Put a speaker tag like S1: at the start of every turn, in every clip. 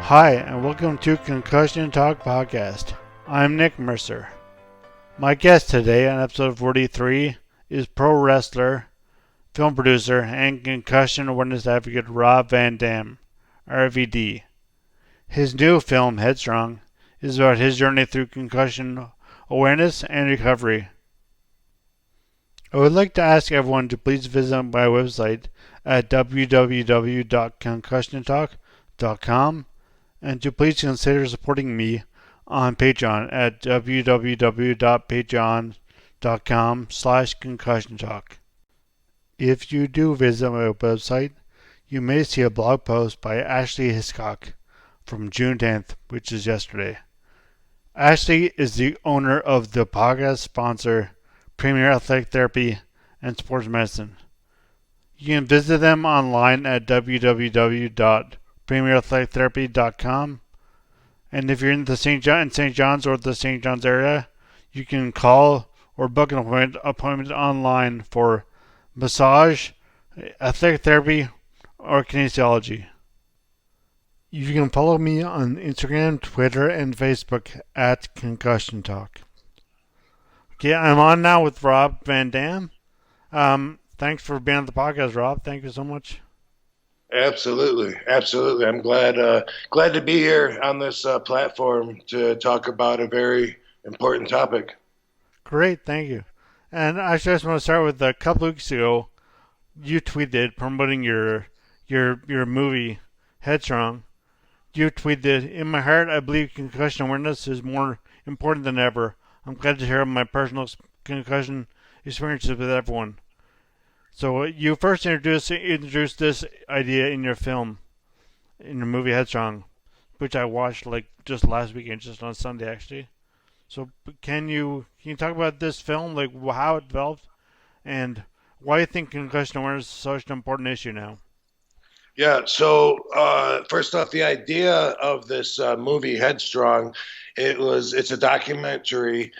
S1: Hi, and welcome to Concussion Talk Podcast. I'm Nick Mercer. My guest today on episode 43 is pro wrestler, film producer, and concussion awareness advocate Rob Van Dam, RVD. His new film, Headstrong, is about his journey through concussion awareness and recovery. I would like to ask everyone to please visit my website at www.concussiontalk.com and to please consider supporting me on Patreon at www.patreon.com/concussiontalk. If you do visit my website, you may see a blog post by Ashley Hiscock from June 10th, which is yesterday. Ashley is the owner of the podcast sponsor Premier Athletic Therapy and Sports Medicine. You can visit them online at www.premierathletictherapy.com, and if you're in the St. John's or the St. John's area, you can call or book an appointment online for massage, athletic therapy, or kinesiology. You can follow me on Instagram, Twitter, and Facebook at Concussion Talk. Okay, I'm on now with Rob Van Dam. Thanks for being on the podcast, Rob. Thank you so much.
S2: Absolutely. I'm glad to be here on this platform to talk about a very important topic.
S1: Great, thank you. And I just want to start with a couple weeks ago, you tweeted promoting your movie Headstrong. You tweeted, "In my heart, I believe concussion awareness is more important than ever. I'm glad to share my personal concussion experiences with everyone." So you first introduced this idea in your film, in the movie Headstrong, which I watched like just last weekend, just on Sunday actually. So can you talk about this film, like how it developed, and why you think concussion awareness is such an important issue now?
S2: Yeah. So first off, the idea of this movie Headstrong, it's a documentary,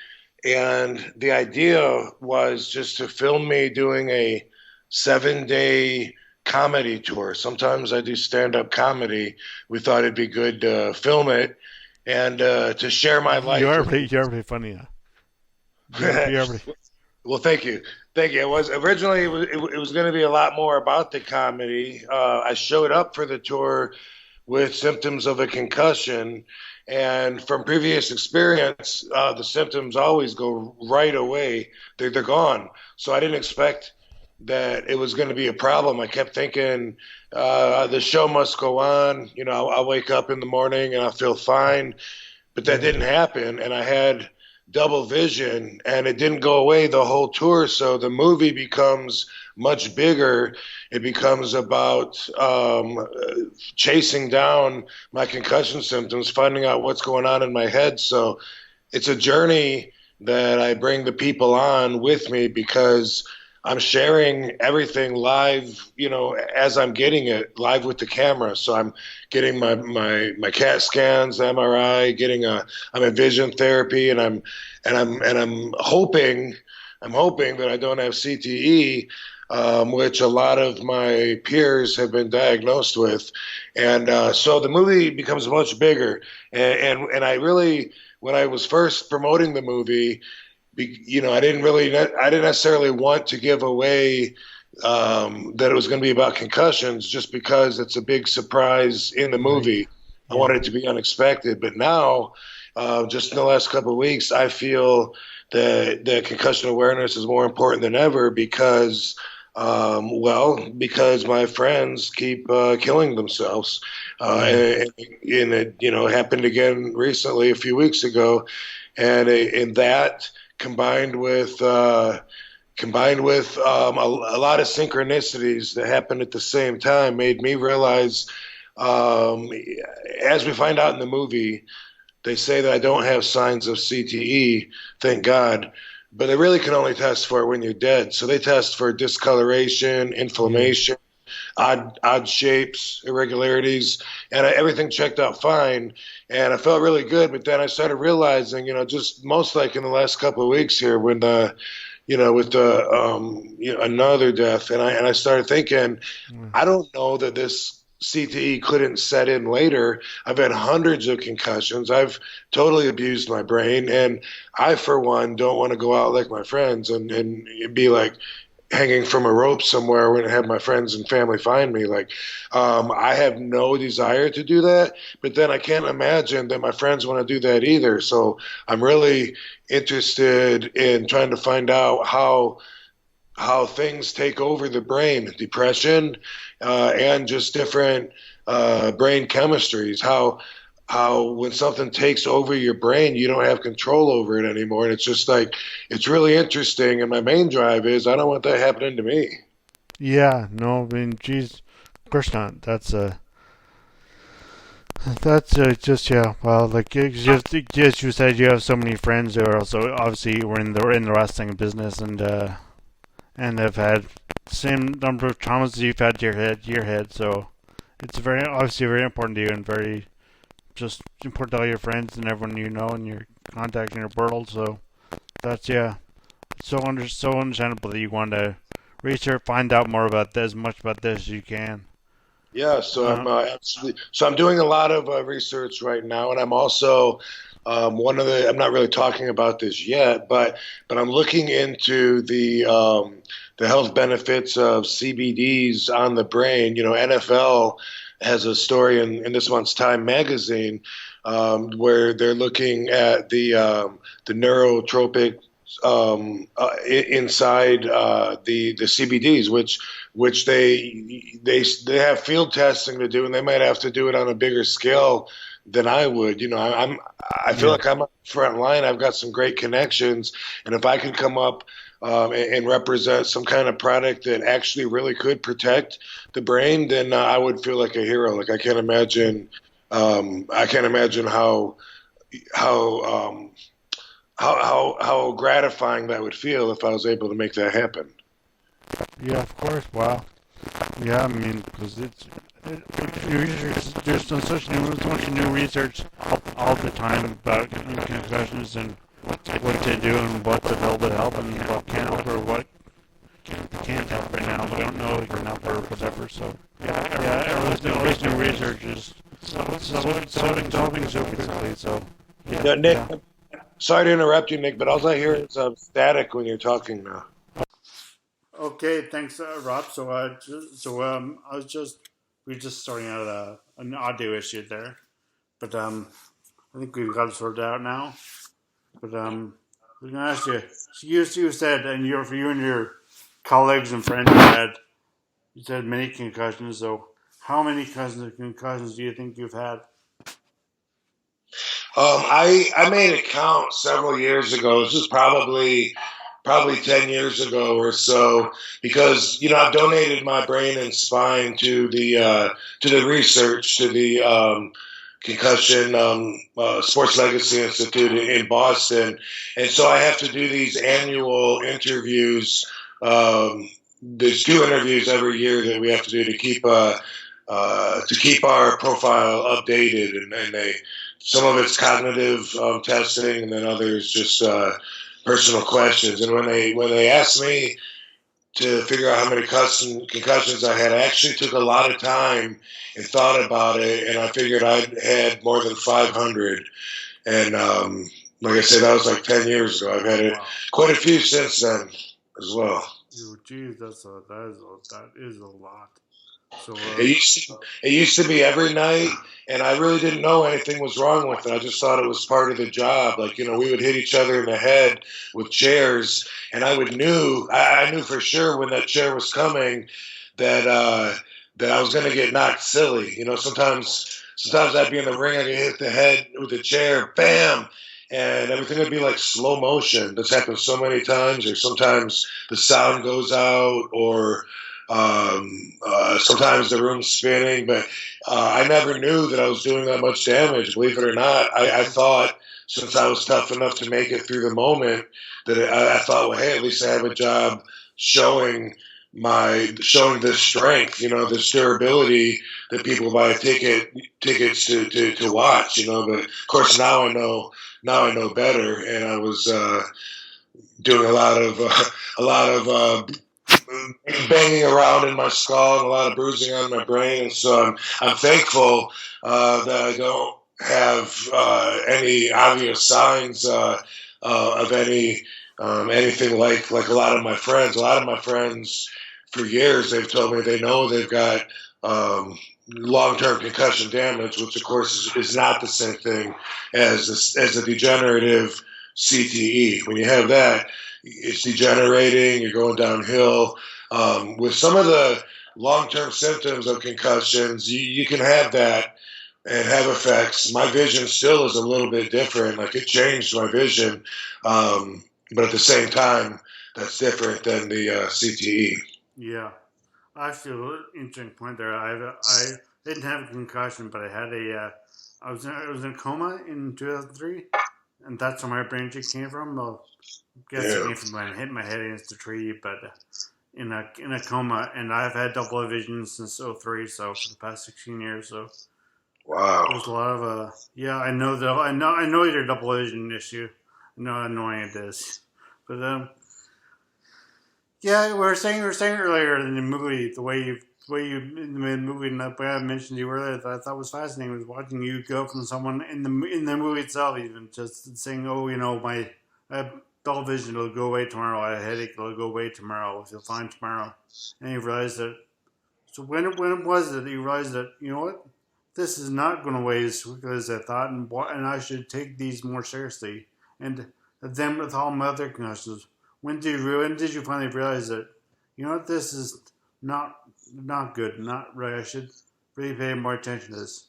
S2: and the idea was just to film me doing a 7-day comedy tour. Sometimes I do stand-up comedy. We thought it'd be good to film it and to share my life.
S1: You're pretty funny, huh?
S2: Well, thank you. It was originally it was going to be a lot more about the comedy. I showed up for the tour with symptoms of a concussion, and from previous experience, the symptoms always go right away. They're gone. So I didn't expect that it was going to be a problem. I kept thinking the show must go on. You know, I'll wake up in the morning and I'll feel fine. But that didn't happen, and I had double vision, and it didn't go away the whole tour. So the movie becomes much bigger. It becomes about chasing down my concussion symptoms, finding out what's going on in my head. So it's a journey that I bring the people on with me because I'm sharing everything live, you know, as I'm getting it live with the camera. So I'm getting my CAT scans, MRI, I'm in vision therapy, and I'm hoping that I don't have CTE, which a lot of my peers have been diagnosed with. And so the movie becomes much bigger. And I really, when I was first promoting the movie, you know, I didn't necessarily want to give away that it was going to be about concussions, just because it's a big surprise in the movie. Right. I wanted it to be unexpected, but now, just in the last couple of weeks, I feel that concussion awareness is more important than ever because my friends keep killing themselves, and it, you know, happened again recently a few weeks ago, and in that. Combined with a lot of synchronicities that happened at the same time made me realize, as we find out in the movie, they say that I don't have signs of CTE, thank God, but they really can only test for it when you're dead. So they test for discoloration, inflammation, odd shapes, irregularities, and everything checked out fine. And I felt really good, but then I started realizing, you know, just most like in the last couple of weeks here, when with another death, and I started thinking, I don't know that this CTE couldn't set in later. I've had hundreds of concussions. I've totally abused my brain. And I, for one, don't want to go out like my friends and be like hanging from a rope somewhere when I have my friends and family find me. Like, I have no desire to do that, but then I can't imagine that my friends want to do that either. So I'm really interested in trying to find out how things take over the brain, depression, and just different brain chemistries. How when something takes over your brain, you don't have control over it anymore, and it's just like it's really interesting. And my main drive is I don't want that happening to me.
S1: Yeah, no, I mean, geez, of course not. Just yeah. Well, like just you said, you have so many friends who are also obviously were in the wrestling business and have had the same number of traumas as you've had to your head. So it's very obviously very important to you and very just important to all your friends and everyone you know and your contact in your world. So that's yeah, so understandable that you want to research, find out more about this, as much about this as you can.
S2: Yeah, so I'm
S1: Uh,
S2: absolutely. So I'm doing a lot of research right now, and I'm also one of the. I'm not really talking about this yet, but I'm looking into the health benefits of CBDs on the brain. You know, NFL has a story in this month's Time magazine where they're looking at the neurotropic inside the CBDs, which they have field testing to do, and they might have to do it on a bigger scale than I would. You know, I feel
S1: yeah,
S2: like I'm on the front line. I've got some great connections, and if I can come up and represent some kind of product that actually really could protect the brain, then I would feel like a hero. Like I can't imagine. I can't imagine how um, how gratifying that would feel if I was able to make that happen.
S1: yeah, of course. Wow. Yeah, I mean, because there's so much new research all the time about concussions and what to do and what to build to help and what can't help or what can't help right now. We don't know if can help or whatever. So yeah, always new research is so developing so quickly. So yeah,
S2: Yeah, Nick,
S1: yeah.
S2: sorry to interrupt you, Nick, but all I hear is static when you're talking now.
S1: Okay, thanks, Rob. I was just we are just starting out an audio issue there, but I think we've got it sorted out now. But I was gonna ask you. So you said, and for you and your colleagues and friends, you said many concussions. So how many concussions do you think you've had?
S2: I made a count several years ago. This is probably 10 years ago or so, because you know I've donated my brain and spine to the research, to the concussion sports legacy institute in Boston, and so I have to do these annual interviews. There's two interviews every year that we have to do to keep our profile updated, and they some of it's cognitive testing, and then others just personal questions. And when they asked me to figure out how many concussions I had, I actually took a lot of time and thought about it, and I figured I had more than 500. And like I said, that was like 10 years ago. I've had it quite a few since then as well.
S1: Oh, geez, that is a lot. So
S2: It used to be every night, and I really didn't know anything was wrong with it. I just thought it was part of the job. Like, you know, we would hit each other in the head with chairs, and I knew for sure when that chair was coming that that I was going to get knocked silly. You know, sometimes I'd be in the ring, I get hit the head with the chair, bam, and everything would be like slow motion. That's happened so many times. Or sometimes the sound goes out, or sometimes the room's spinning, but I never knew that I was doing that much damage. Believe it or not, I thought since I was tough enough to make it through the moment that I thought, well, hey, at least I have a job showing showing this strength, you know, this durability that people buy tickets to watch, you know. But of course now I know better, and I was doing a lot of banging around in my skull and a lot of bruising on my brain. And so I'm thankful that I don't have any obvious signs of anything like a lot of my friends. A lot of my friends, for years, they've told me they know they've got long-term concussion damage, which of course is not the same thing as a degenerative CTE. When you have that, it's degenerating, you're going downhill. With some of the long-term symptoms of concussions, you can have that and have effects. My vision still is a little bit different. Like, it changed my vision, but at the same time, that's different than the CTE.
S1: Yeah. Actually, an interesting point there. I didn't have a concussion, but I had I was in a coma in 2003, and that's where my brain injury came from. I guess it came from when I hit my head against a tree, but in a coma, and I've had double vision since 2003, so for the past 16 years. So
S2: wow,
S1: there's a lot of I know your double vision issue. I know how annoying it is, but yeah, we were saying earlier in the movie, the way you in the movie, and the way I mentioned you earlier, that I thought was fascinating was watching you go from someone in the movie itself, even just saying, "Oh, my dull vision will go away tomorrow. I had a headache, it'll go away tomorrow. You'll find tomorrow." And you realized that. So when it was that you realized that, you know what, this is not going away as quickly as I thought, and I should take these more seriously. And then with all my other concussions. When did you finally realize that, you know what, this is not good, not right? I should really pay more attention to this.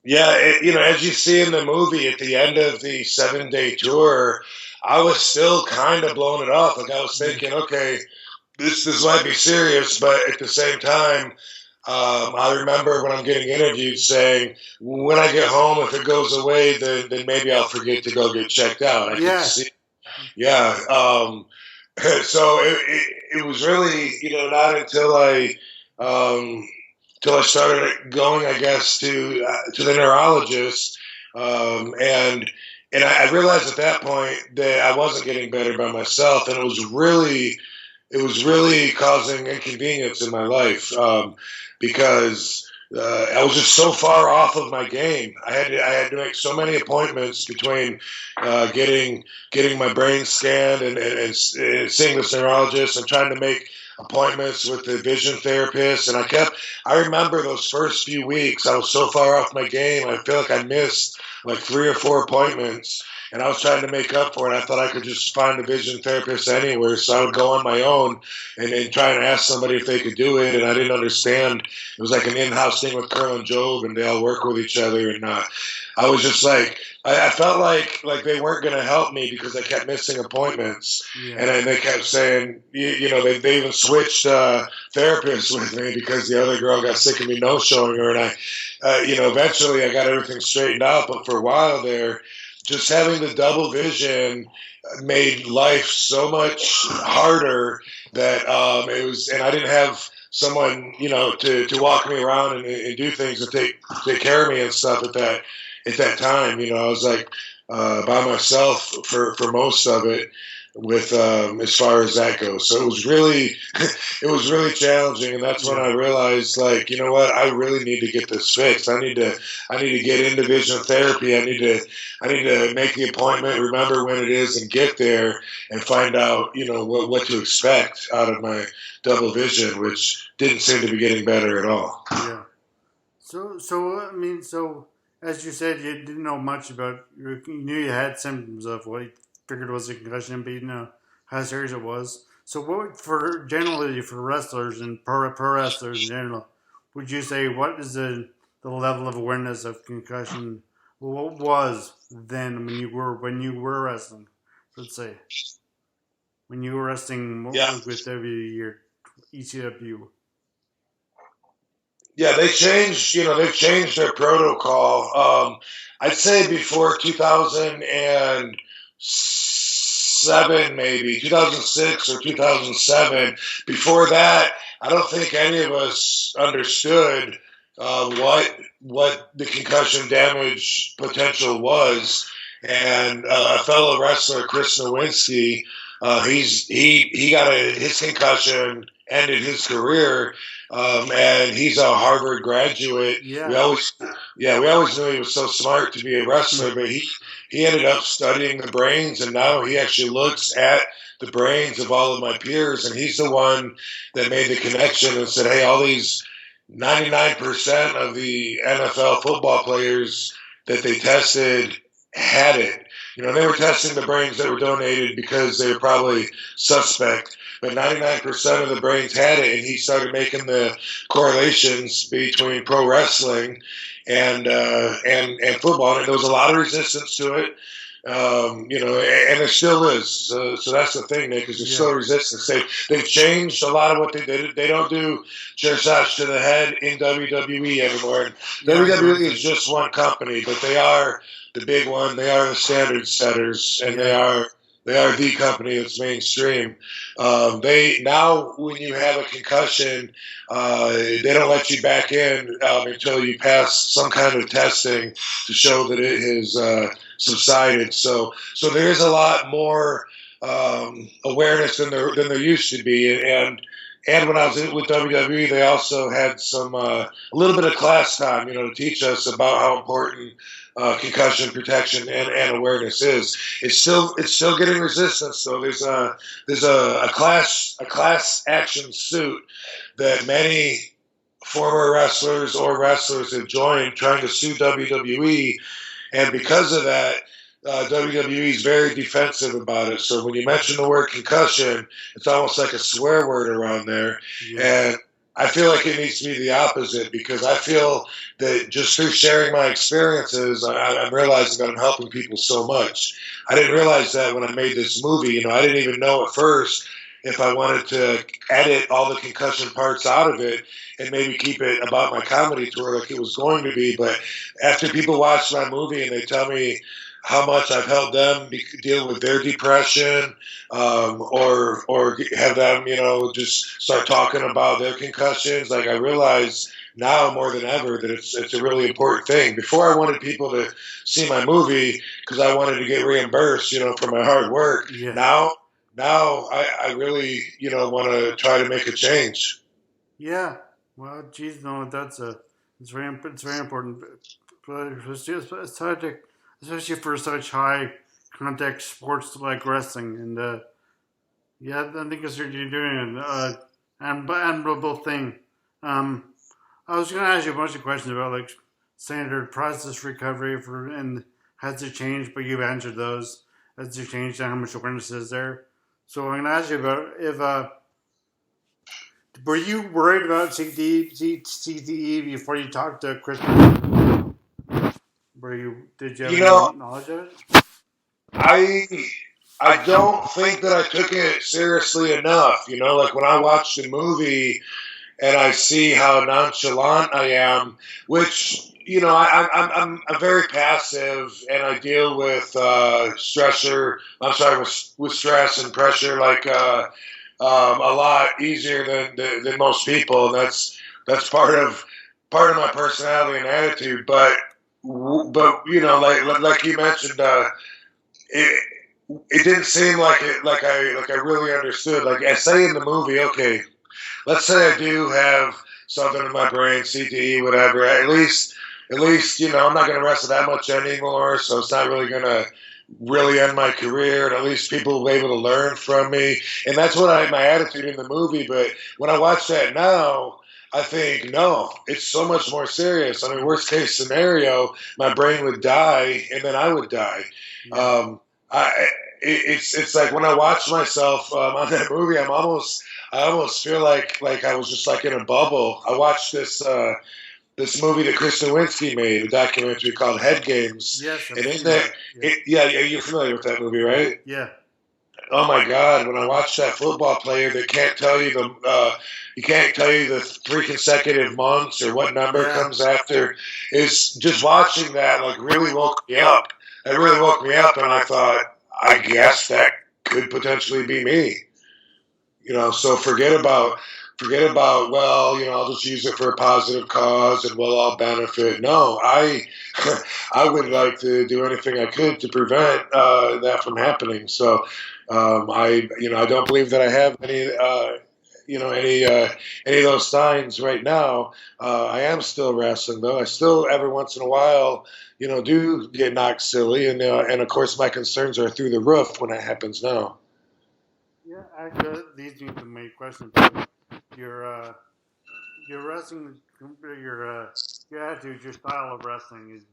S2: Yeah, as you see in the movie, at the end of the 7-day tour, I was still kind of blowing it off. Like, I was thinking, okay, this might be serious, but at the same time, I remember when I'm getting interviewed saying, when I get home, if it goes away, then maybe I'll forget to go get checked out. I can see. Yeah. So it was really, not until I started going, I guess, to the neurologist, and I realized at that point that I wasn't getting better by myself, and it was really causing inconvenience in my life, because I was just so far off of my game. I had to make so many appointments between getting my brain scanned and seeing this neurologist and trying to make appointments with the vision therapist. And I remember those first few weeks, I was so far off my game. I feel like I missed like 3 or 4 appointments. And I was trying to make up for it. I thought I could just find a vision therapist anywhere. So I would go on my own and try and ask somebody if they could do it. And I didn't understand. It was like an in-house thing with Carl and Job, and they all work with each other. And I was just like, I felt like they weren't going to help me because I kept missing appointments. Yeah. And they kept saying, they even switched therapists with me because the other girl got sick of me no-showing her. And eventually I got everything straightened out. But for a while there, just having the double vision made life so much harder that it was, and I didn't have someone, to walk me around and do things and take care of me and stuff at that time. I was like by myself for most of it, with as far as that goes. So it was really challenging, and that's when I realized, like, you know what, I really need to get this fixed. I need to get into vision therapy. I need to make the appointment, remember when it is, and get there and find out, what to expect out of my double vision, which didn't seem to be getting better at all.
S1: Yeah. So as you said, you didn't know much about, you knew you had symptoms of what figured was a concussion, but you didn't know how serious it was. So what, for wrestlers and pro wrestlers in general, would you say, what is the level of awareness of concussion? What was then when you were wrestling? Let's say when you were wrestling with ECW.
S2: Yeah, they've changed their protocol. I'd say before 2007, maybe 2006 or 2007. Before that, I don't think any of us understood what the concussion damage potential was. And a fellow wrestler, Chris Nowinski, he got his concussion ended his career. And he's a Harvard graduate.
S1: Yeah.
S2: We always knew he was so smart to be a wrestler, but he ended up studying the brains, and now he actually looks at the brains of all of my peers, and he's the one that made the connection and said, hey, all these 99% of the NFL football players that they tested had it. They were testing the brains that were donated because they were probably suspect, but 99% of the brains had it, and he started making the correlations between pro wrestling and football, and there was a lot of resistance to it. And there still is. So that's the thing, Nick, is there's still resistance. They've changed a lot of what they did. They don't do chair shots to the head in WWE anymore. WWE is just one company, but they are the big one. They are the standard setters, and they are the company that's mainstream. Now, when you have a concussion, they don't let you back in until you pass some kind of testing to show that it has subsided. So there is a lot more awareness than there used to be, and when I was with WWE, they also had some a little bit of class time, to teach us about how important concussion protection and awareness is. It's still getting resistance. So there's a class action suit that many former wrestlers or wrestlers have joined trying to sue WWE, and because of that, WWE is very defensive about it. So when you mention the word concussion, it's almost like a swear word around there. And I feel like it needs to be the opposite, because I feel that just through sharing my experiences, I'm realizing that I'm helping people so much. I didn't realize that when I made this movie. I didn't even know at first if I wanted to edit all the concussion parts out of it and maybe keep it about my comedy tour like it was going to be. But after people watch my movie and they tell me how much I've helped them deal with their depression, or have them, just start talking about their concussions. Like, I realize now more than ever that it's a really important thing. Before, I wanted people to see my movie because I wanted to get reimbursed, for my hard work. Yeah. Now I really, want to try to make a change.
S1: Yeah. Well, geez, no, it's very important. But it's tragic, especially for such high contact sports like wrestling. And I think it's what you're doing, and admirable thing. I was going to ask you a bunch of questions about like standard process recovery and has it changed, but you've answered those. Has it changed, and how much awareness is there? So I'm going to ask you about if were you worried about CTE before you talked to Chris? Did you have any knowledge of it?
S2: I don't think that I took it seriously enough. Like when I watched the movie and I see how nonchalant I am, which, I'm very passive, and I deal with with stress and pressure like a lot easier than most people, and that's part of my personality and attitude. But like you mentioned, it didn't seem like I really understood. Like I say in the movie, okay, let's say I do have something in my brain, CTE, whatever. At least I'm not going to wrestle that much anymore, so it's not really going to really end my career, and at least people will be able to learn from me. And that's what my attitude in the movie. But when I watch that now, I think, no, it's so much more serious. I mean, worst case scenario, my brain would die, and then I would die. Yeah. It's like when I watch myself on that movie, I almost feel like I was just like in a bubble. I watched this movie that Chris Nowinski made, a documentary called Head Games.
S1: Yes,
S2: and in that, you're familiar with that movie, right?
S1: Yeah.
S2: Oh my God! When I watched that football player that can't tell you the 3 consecutive months or what number comes after, is just watching that like really woke me up. It really woke me up, and I thought, I guess that could potentially be me. So forget about, well, I'll just use it for a positive cause and we'll all benefit. No, I would like to do anything I could to prevent that from happening. So I don't believe that I have any any of those signs right now. I am still wrestling though. I still every once in a while, do get knocked silly, and of course my concerns are through the roof when that happens now.
S1: Yeah, actually, that leads me to my question. Your wrestling, your attitude, your style of wrestling is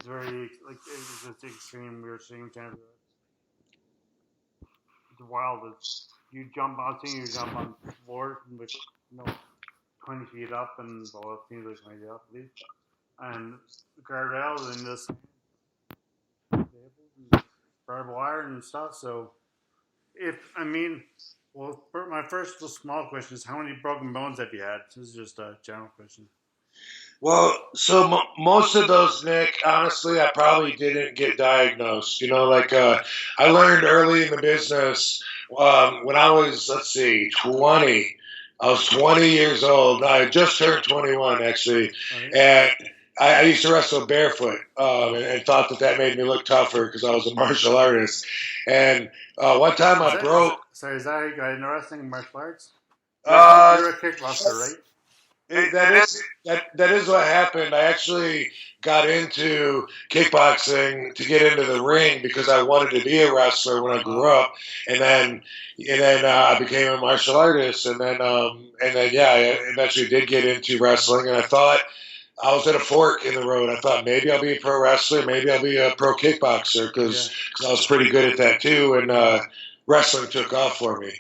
S1: very it's just extreme. We're seeing kind of it's wild. You jump on, seeing you jump on floor with 20 feet up and well, it seems like 20 feet up at least, and guardrails and this barbed wire and stuff. So well, my first small question is how many broken bones have you had? This is just a general question.
S2: Well, so most of those, Nick, honestly, I probably didn't get diagnosed. I learned early in the business when I was, 20. I was 20 years old. I had just turned 21, actually. And I used to wrestle barefoot and thought that made me look tougher because I was a martial artist. And one time I broke.
S1: Is that how you got into wrestling, martial arts? You're a kickboxer, right?
S2: That is what happened. I actually got into kickboxing to get into the ring because I wanted to be a wrestler when I grew up, and then I became a martial artist, and then I eventually did get into wrestling, and I thought I was at a fork in the road. I thought maybe I'll be a pro wrestler, maybe I'll be a pro kickboxer because I was pretty good at that too, and wrestling took off for me.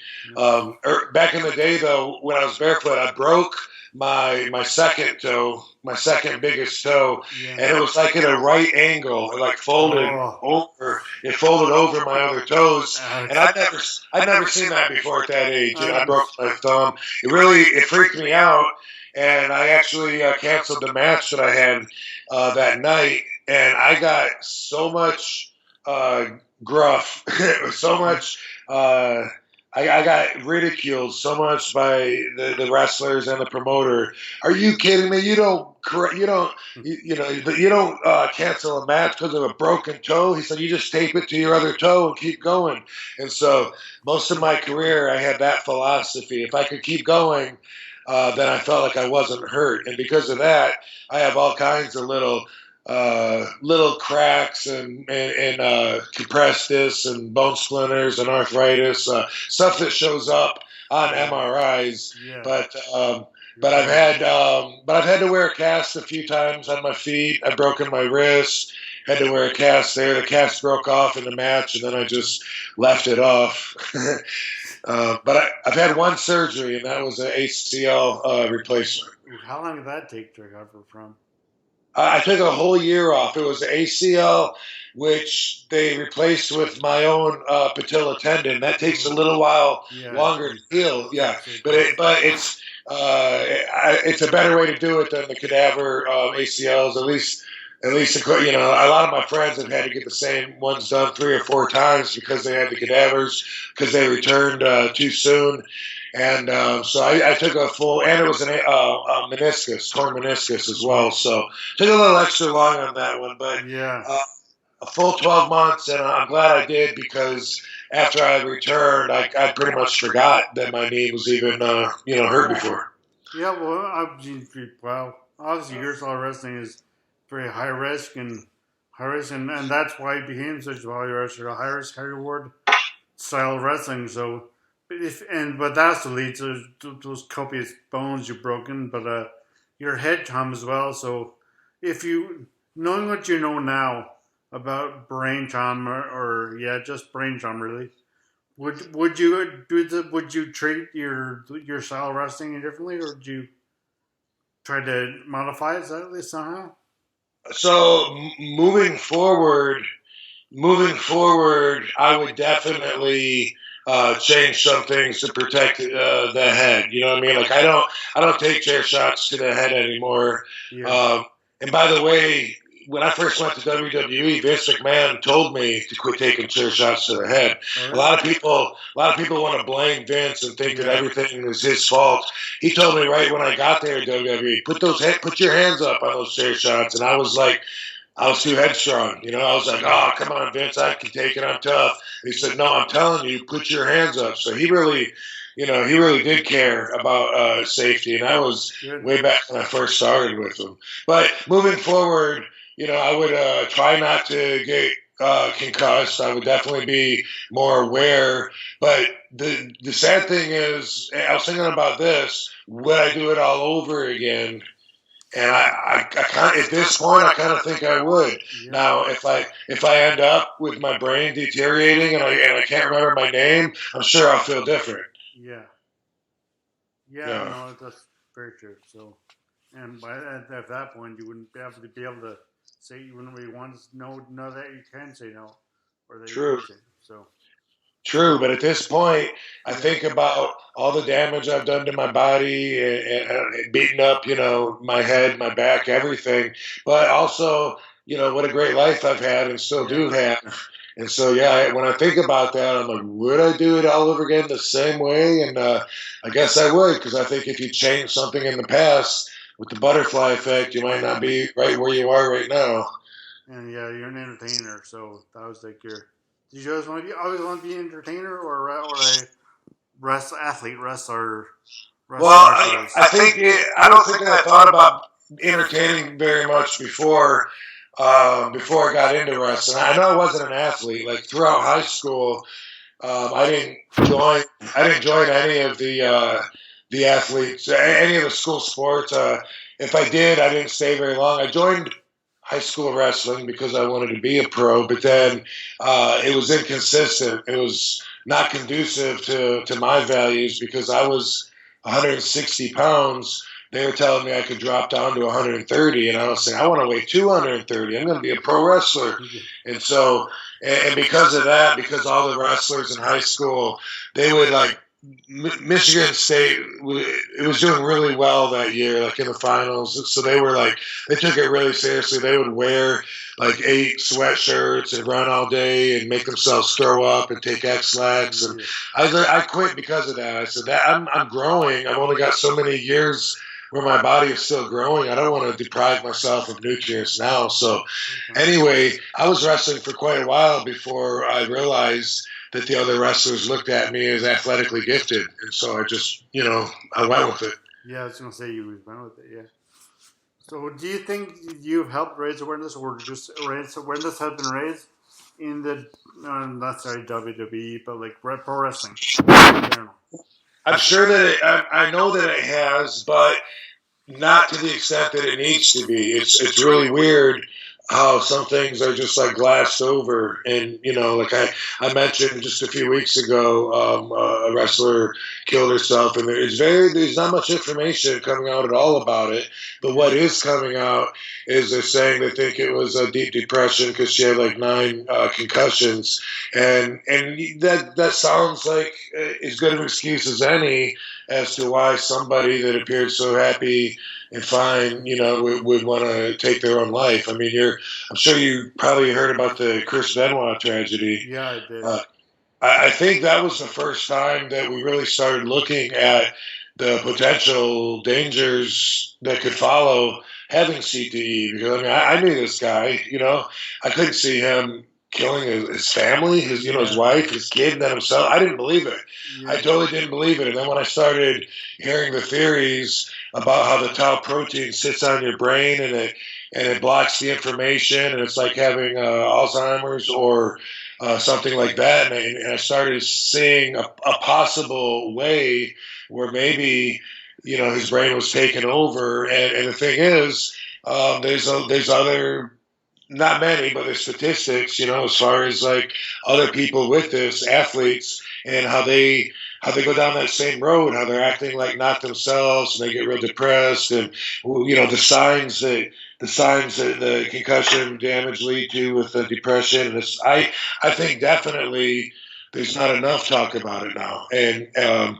S2: Back in the day, though, when I was barefoot, I broke my second toe, my second biggest toe, and it was like at a right angle. It like folded over. It folded over my other toes, and I'd never seen that before at that age. And I broke my thumb. It freaked me out, and I actually canceled the match that I had that night, and I got so much gruff, so much. I got ridiculed so much by the wrestlers and the promoter. Are you kidding me? You don't cancel a match because of a broken toe. He said you just tape it to your other toe and keep going. And so most of my career, I had that philosophy. If I could keep going, then I felt like I wasn't hurt. And because of that, I have all kinds of little cracks and compressed discs and bone splinters and arthritis, stuff that shows up on MRIs. Yeah. But I've had to wear a cast a few times on my feet. I've broken my wrist. Had to wear a cast there. The cast broke off in the match, and then I just left it off. But I've had one surgery, and that was an ACL replacement.
S1: How long did that take to recover from?
S2: I took a whole year off. It was the ACL, which they replaced with my own patella tendon. That takes a little while longer to heal. Yeah, but it's a better way to do it than the cadaver ACLs. At least a lot of my friends have had to get the same ones done 3 or 4 times because they had the cadavers because they returned too soon. And so I took a full, and it was a meniscus, torn meniscus as well. So took a little extra long on that one, but a full 12 months, and I'm glad I did because after I returned, I pretty much forgot that my knee was even hurt before.
S1: Yeah, well, obviously your style of wrestling is very high risk, and that's why it became such a value wrestler, a high risk, high reward style of wrestling. So. But that also leads to those copious bones you've broken, but your head trauma as well. So, knowing what you know now about brain trauma, or just brain trauma, really, would you treat your style of wrestling differently, or would you try to modify it at least somehow?
S2: So moving forward, I would definitely. Change some things to protect the head. You know what I mean? Like I don't take chair shots to the head anymore. Yeah. And by the way, when I first went to WWE, Vince McMahon told me to quit taking chair shots to the head. Right. A lot of people want to blame Vince and think that everything is his fault. He told me right when I got there at WWE, put your hands up on those chair shots, and I was too headstrong. I was like, oh, come on, Vince, I can take it. I'm tough. And he said, no, I'm telling you, put your hands up. So he really he really did care about safety, and that was way back when I first started with him. But moving forward, I would try not to get concussed. I would definitely be more aware. But the sad thing is, I was thinking about this. Would I do it all over again? And I kind of, at this point, I kind of think I would. Now, if I end up with my brain deteriorating and I can't remember my name, I'm sure I'll feel different.
S1: Yeah. No, that's very true. So, and at that point, you wouldn't be able to say, you wouldn't really want to know that you can say no, or that
S2: True.
S1: you can say so.
S2: True, but at this point, I think about all the damage I've done to my body and beating up, my head, my back, everything. But also, what a great life I've had and still do have. And so, when I think about that, I'm like, would I do it all over again the same way? And I guess I would, because I think if you change something in the past with the butterfly effect, you might not be right where you are right now.
S1: And you're an entertainer, so that was like your. Did you always want to be an entertainer or a athlete, wrestler?
S2: Well, I don't think I thought about entertaining very much before I got into wrestling. I know I wasn't an athlete. Like throughout high school, I didn't join any of the athletes, any of the school sports. If I did, I didn't stay very long. I joined high school wrestling because I wanted to be a pro, but then it was inconsistent. It was not conducive to my values because I was 160 pounds. They were telling me I could drop down to 130, and I was saying, I want to weigh 230. I'm going to be a pro wrestler. And so, and because of that, because all the wrestlers in high school, they would Michigan State, it was doing really well that year, like in the finals. So they took it really seriously. They would wear 8 sweatshirts and run all day and make themselves throw up and take X-Lax. And I quit because of that. I said, I'm growing. I've only got so many years where my body is still growing. I don't want to deprive myself of nutrients now. So anyway, I was wrestling for quite a while before I realized that the other wrestlers looked at me as athletically gifted. And so I just, I went with it.
S1: Yeah, I was going to say you went with it, yeah. So do you think you've helped raise awareness, or just awareness has been raised in the, not necessarily WWE, but like pro wrestling in general?
S2: I'm sure that I know that it has, but not to the extent that it needs to be. It's really weird how some things are just glassed over. And, I mentioned just a few weeks ago, a wrestler killed herself, and there's not much information coming out at all about it. But what is coming out is they're saying they think it was a deep depression because she had 9 concussions. And that sounds like as good of an excuse as any as to why somebody that appeared so happy and fine, would want to take their own life. I mean, I'm sure you probably heard about the Chris Benoit tragedy.
S1: Yeah, I did.
S2: I think that was the first time that we really started looking at the potential dangers that could follow having CTE. Because I knew this guy. I couldn't see him killing his family, his wife, his kid, and then himself. I didn't believe it. Yeah. I totally didn't believe it. And then when I started hearing the theories about how the tau protein sits on your brain and it blocks the information, and it's like having Alzheimer's or something like that, and I started seeing a possible way where maybe his brain was taken over. And the thing is, there's other. Not many, but there's statistics, as far as other people with this, athletes, and how they go down that same road, how they're acting like not themselves, and they get real depressed, and the signs that the concussion damage lead to with the depression. And I think definitely there's not enough talk about it now, and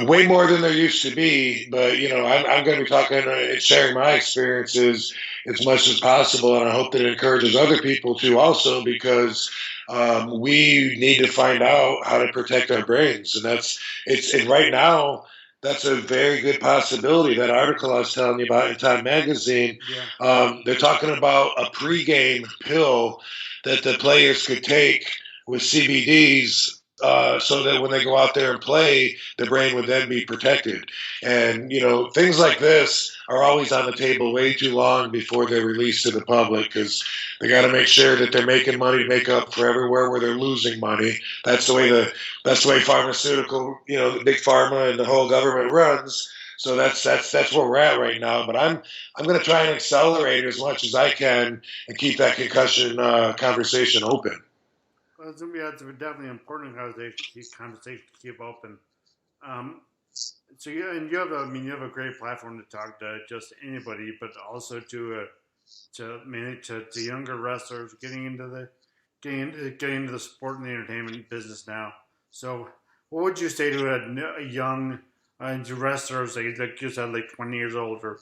S2: way more than there used to be. But I'm going to be talking and sharing my experiences as much as possible, and I hope that it encourages other people to also, because we need to find out how to protect our brains, and right now that's a very good possibility. That article I was telling you about in Time Magazine, they're talking about a pregame pill that the players could take with CBDs so that when they go out there and play, the brain would then be protected. And, things like this are always on the table way too long before they're released to the public because they got to make sure that they're making money to make up for everywhere where they're losing money. That's the way pharmaceutical, the big pharma and the whole government runs. So that's where we're at right now. But I'm going to try and accelerate as much as I can and keep that concussion conversation open.
S1: Well, it's definitely an important conversation to keep open. So you have a great platform to talk to just anybody, but also to younger wrestlers getting into the sport and the entertainment business now. So, what would you say to a young wrestlers like you said, like 20 years old or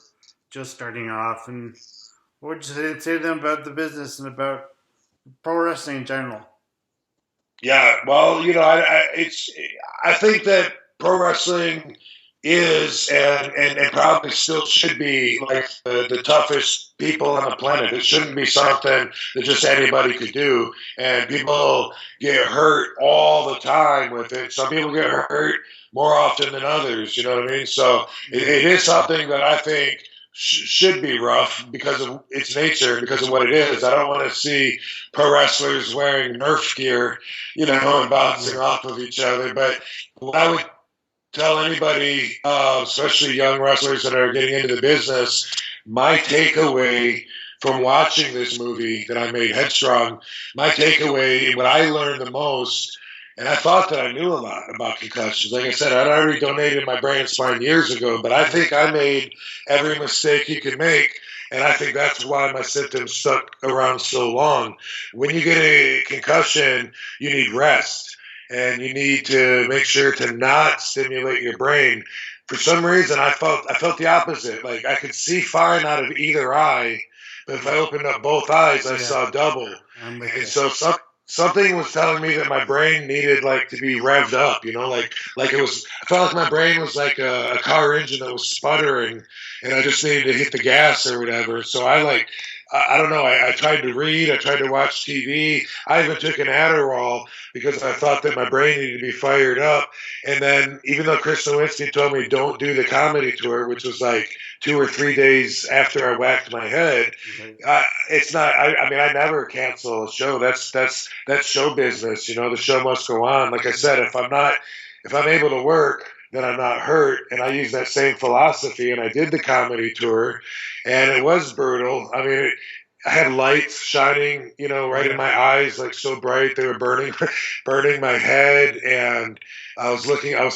S1: just starting off, and what would you say to them about the business and about pro wrestling in general?
S2: Yeah, well, I think that pro wrestling is and probably still should be like the toughest people on the planet. It shouldn't be something that just anybody could do. And people get hurt all the time with it. Some people get hurt more often than others. You know what I mean? So it is something that I think should be rough because of its nature, because of what it is. I don't want to see pro wrestlers wearing Nerf gear, and bouncing off of each other. But what I would tell anybody, especially young wrestlers that are getting into the business, my takeaway from watching this movie that I made, Headstrong, my takeaway, what I learned the most, and I thought that I knew a lot about concussions. Like I said, I'd already donated my brain and spine years ago, but I think I made every mistake you could make, and I think that's why my symptoms stuck around so long. When you get a concussion, you need rest, and you need to make sure to not stimulate your brain. For some reason, I felt the opposite. Like I could see fine out of either eye, but if I opened up both eyes, I saw double. And so something was telling me that my brain needed to be revved up, like it was. I felt like my brain was like a car engine that was sputtering, and I just needed to hit the gas or whatever. So I don't know. I tried to read. I tried to watch TV. I even took an Adderall because I thought that my brain needed to be fired up. And then, even though Chris Nowinski told me don't do the comedy tour, which was like 2 or 3 days after I whacked my head, it's not. I never cancel a show. That's show business. The show must go on. Like I said, if I'm able to work, then I'm not hurt. And I use that same philosophy. And I did the comedy tour, and it was brutal. I had lights shining, right in my eyes, like so bright they were burning my head. And I was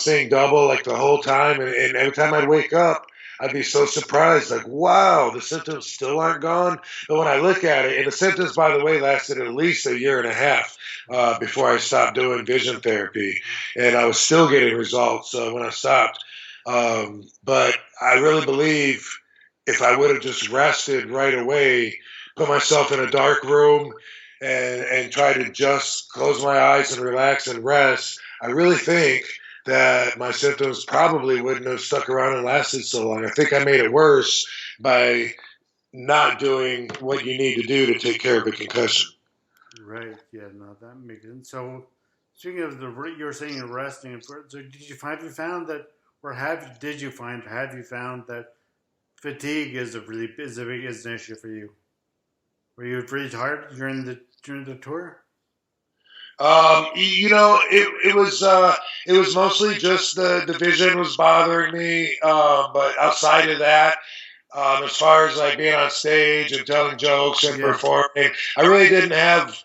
S2: seeing double like the whole time. And every time I'd wake up, I'd be so surprised, like, wow, the symptoms still aren't gone. But when I look at it, and the symptoms, by the way, lasted at least a year and a half before I stopped doing vision therapy. And I was still getting results when I stopped. But I really believe if I would have just rested right away, put myself in a dark room and try to just close my eyes and relax and rest, I really think that my symptoms probably wouldn't have stuck around and lasted so long. I think I made it worse by not doing what you need to do to take care of a concussion.
S1: Right. Yeah. No, that makes sense. So, speaking of you were saying you're resting. So, did you find that fatigue is an issue for you? Were you really tired during the tour?
S2: It was mostly just the vision was bothering me. But outside of that, as far as like being on stage and telling jokes and performing, I really didn't have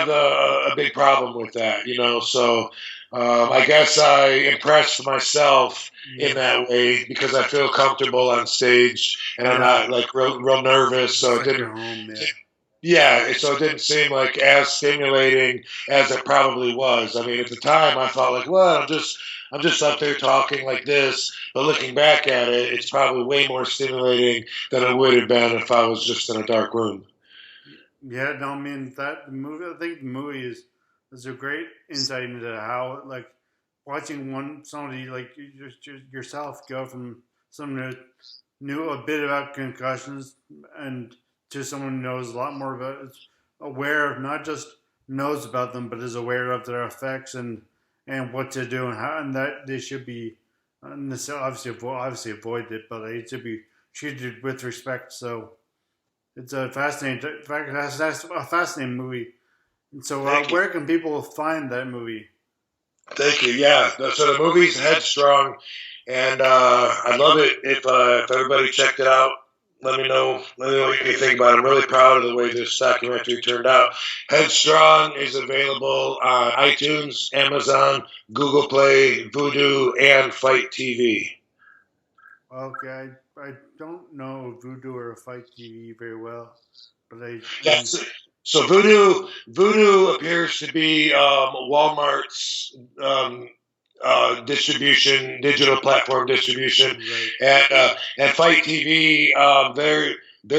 S2: a big problem with that, So I guess I impressed myself in that way because I feel comfortable on stage and I'm not like real nervous, so it didn't. Yeah, so it didn't seem like as stimulating as it probably was. At the time, I thought like, well, I'm just up there talking like this. But looking back at it, it's probably way more stimulating than it would have been if I was just in a dark room.
S1: Yeah, no, I think the movie is a great insight into how watching somebody like yourself go from someone who knew a bit about concussions and to someone who knows a lot more about, is aware of, not just knows about them, but is aware of their effects and and what to do and how, and that they should be obviously avoid it, but they should be treated with respect. So it's a fascinating, that's a fascinating movie. And so, where can people find that movie?
S2: Thank you. Yeah. So the movie's Headstrong, and I'd love it if everybody checked it out. Let me know. Let me know what you think about it. I'm really proud of the way this documentary turned out. Headstrong is available on iTunes, Amazon, Google Play, Vudu, and Fight TV.
S1: Okay, I don't know Voodoo or Fight TV very well, but
S2: Yes. So Vudu appears to be Walmart's distribution, digital platform distribution, and Fight TV. They're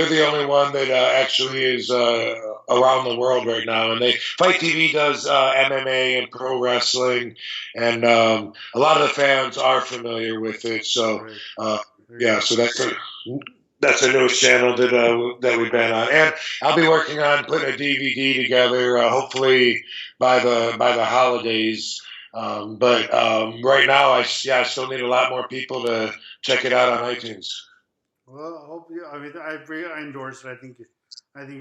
S2: the only one that actually is around the world right now, and Fight TV does MMA and pro wrestling, and a lot of the fans are familiar with it. So yeah, so that's a newest channel that we've been on, and I'll be working on putting a DVD together, hopefully by the holidays. But right now, I still need a lot more people to check it out on iTunes.
S1: Well, I hope you. I mean, I endorse it. I think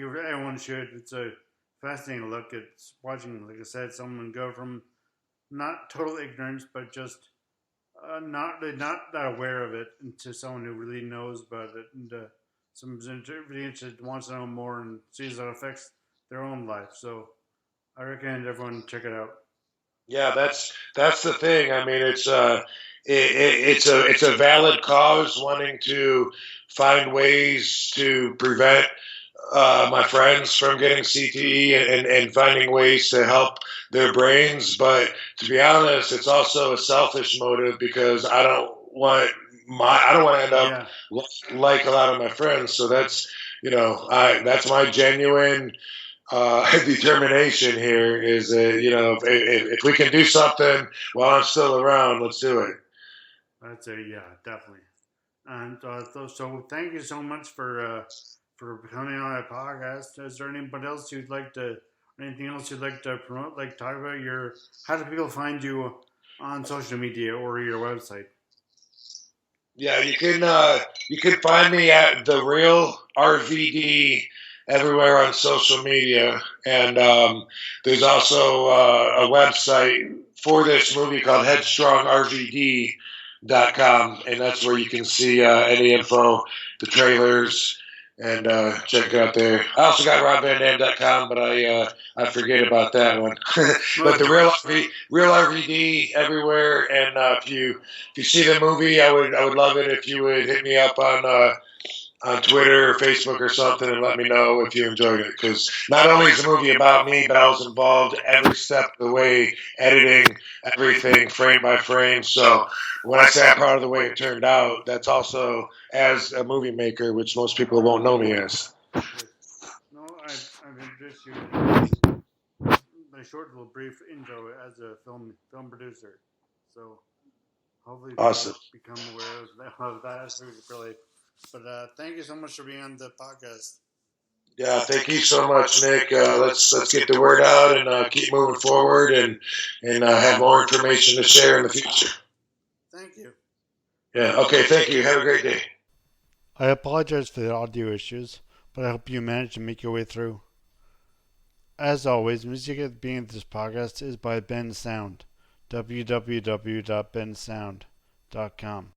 S1: everyone should. It's a fascinating look at watching, like I said, someone go from not total ignorance, but just not that aware of it, into someone who really knows about it, and someone's really interested, wants to know more, and sees how it affects their own life. So I recommend everyone check it out.
S2: Yeah, that's the thing. I mean, it's a valid cause, wanting to find ways to prevent my friends from getting CTE, and finding ways to help their brains. But to be honest, it's also a selfish motive, because I don't want to end up like a lot of my friends. So that's that's my genuine determination here, is that if we can do something while I'm still around, let's do it.
S1: That's definitely. And so thank you so much for coming on a podcast. Is there anything else you'd like to promote? Like, talk about how do people find you on social media or your website?
S2: Yeah, you can find me at The Real RVD everywhere on social media, and there's also a website for this movie called HeadstrongRVD.com, and that's where you can see any info, the trailers, and check it out there. I also got RobVanDam.com, but I forget about that one. But the real RVD everywhere, and if you see the movie, I would love it if you would hit me up on Twitter or Facebook or something, and let me know if you enjoyed it. Because not only is the movie about me, but I was involved every step of the way, editing everything frame by frame. So when I say I'm proud of the way it turned out, that's also as a movie maker, which most people won't know me as.
S1: No, I've introduced you in my short little brief intro as a film producer. So hopefully
S2: Awesome.
S1: become aware of that aspect of your life. But thank you so much for being on the podcast.
S2: Yeah, thank you so much, Nick. Let's get the word out, and keep moving forward, and have more information to share in the future.
S1: Thank you.
S2: Yeah. Okay. Thank you. Have a great day.
S1: I apologize for the audio issues, but I hope you managed to make your way through. As always, music at the beginning of this podcast is by Ben Sound. www.bensound.com.